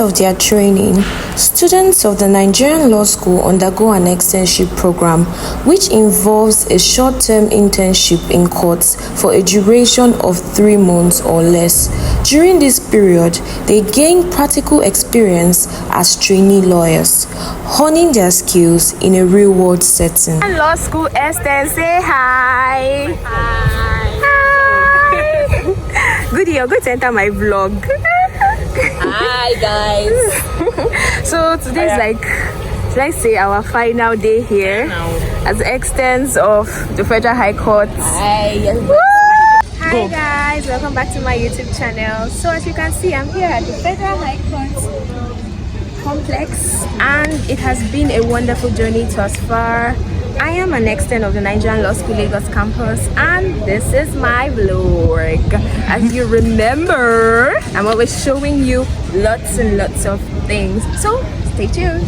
of their training, students of the Nigerian Law School undergo an externship program, which involves a short-term internship in courts for a duration of 3 months or less. During this period, they gain practical experience as trainee lawyers, honing their skills in a real-world setting. Law School Esther, say hi. Goody, you're going to enter my vlog. Hi guys. So today's like, let's say, our final day here as externs of the Federal High Court. Hi guys, welcome back to my YouTube channel. So as you can see, I'm here at the Federal High Court complex, and it has been a wonderful journey thus far. I am an extern of the Nigerian Law School Lagos campus, and this is my vlog. As you remember, I'm always showing you lots and lots of things, so stay tuned.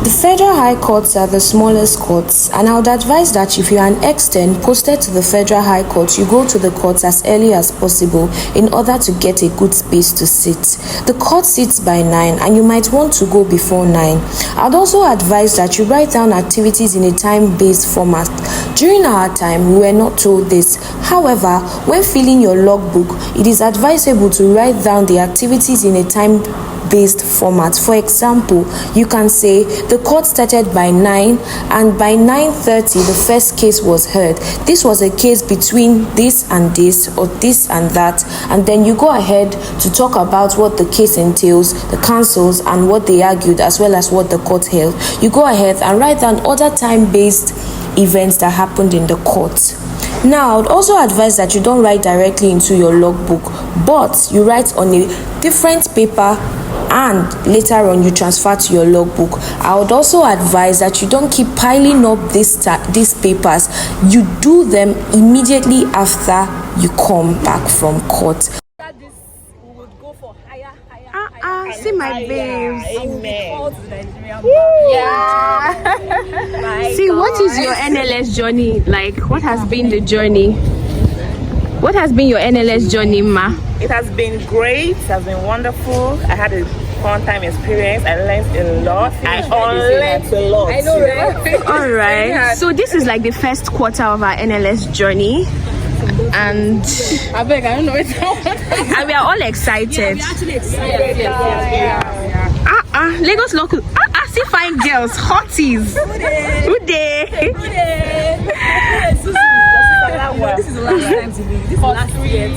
The Federal High Courts are the smallest courts, and I would advise that if you are an extern posted to the Federal High Court, you go to the courts as early as possible in order to get a good space to sit. The court sits by 9, and you might want to go before 9. I would also advise that you write down activities in a time-based format. During our time, we were not told this. However, when filling your logbook, it is advisable to write down the activities in a time-based format. For example, you can say the court started by 9, and by 9:30 the first case was heard. This was a case between this and this, or this and that, and then you go ahead to talk about what the case entails, the counsels, and what they argued, as well as what the court held. You go ahead and write down other time-based events that happened in the court. Now, I would also advise that you don't write directly into your logbook, but you write on a different paper, and later on you transfer to your logbook. I would also advise that you don't keep piling up these papers. You do them immediately after you come back from court. See my babes. Yeah. See, what is your NLS journey like? What has been the journey? What has been your NLS journey, ma? It has been great. It has been wonderful. I had a fun time experience. I learned a lot. I learned a lot. I know, right? All right. So this is like the first quarter of our NLS journey, and I don't know it. and we are all excited. We're actually excited. Yeah. Lagos local. See fine girls, hotties. Good day. This is the last time to be. This is the last year.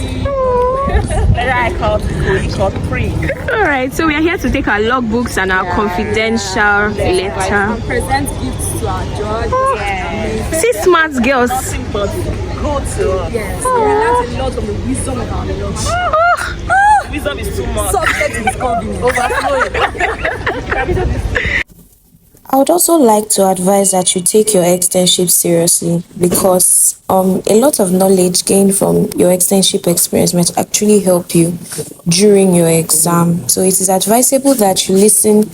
I called pre. All right, so we are here to take our logbooks and our confidential letter. Present gifts to our judge. See smart girls. Nothing but good to us. Yes. We learned a lot from the wisdom of our Lord. Wisdom is too much. Subject is coming. Overflowing. I would also like to advise that you take your externship seriously, because a lot of knowledge gained from your externship experience might actually help you during your exam. So it is advisable that you listen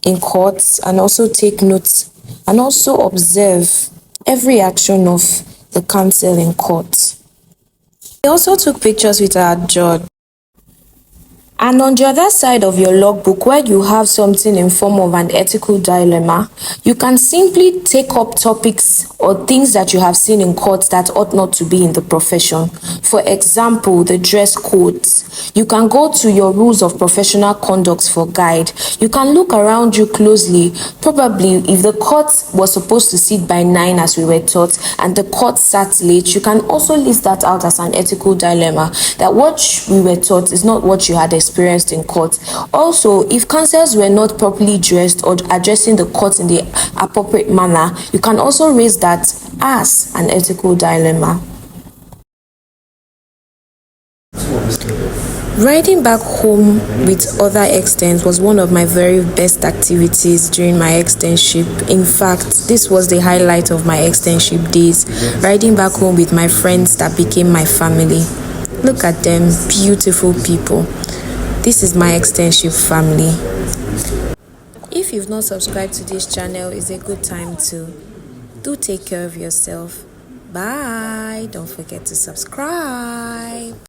in courts and also take notes and also observe every action of the counsel in court. I also took pictures with our judge. And on the other side of your logbook, where you have something in form of an ethical dilemma, you can simply take up topics or things that you have seen in court that ought not to be in the profession. For example, the dress codes. You can go to your rules of professional conduct for guide. You can look around you closely. Probably if the court was supposed to sit by 9 as we were taught, and the court sat late, you can also list that out as an ethical dilemma, that what we were taught is not what you had experienced in court. Also, if counsels were not properly dressed or addressing the court in the appropriate manner, you can also raise that as an ethical dilemma. Riding back home with other externs was one of my very best activities during my externship. In fact, this was the highlight of my externship days, riding back home with my friends that became my family. Look at them, beautiful people. This is my externship family. If you've not subscribed to this channel, it's a good time to. Do take care of yourself. Bye. Don't forget to subscribe.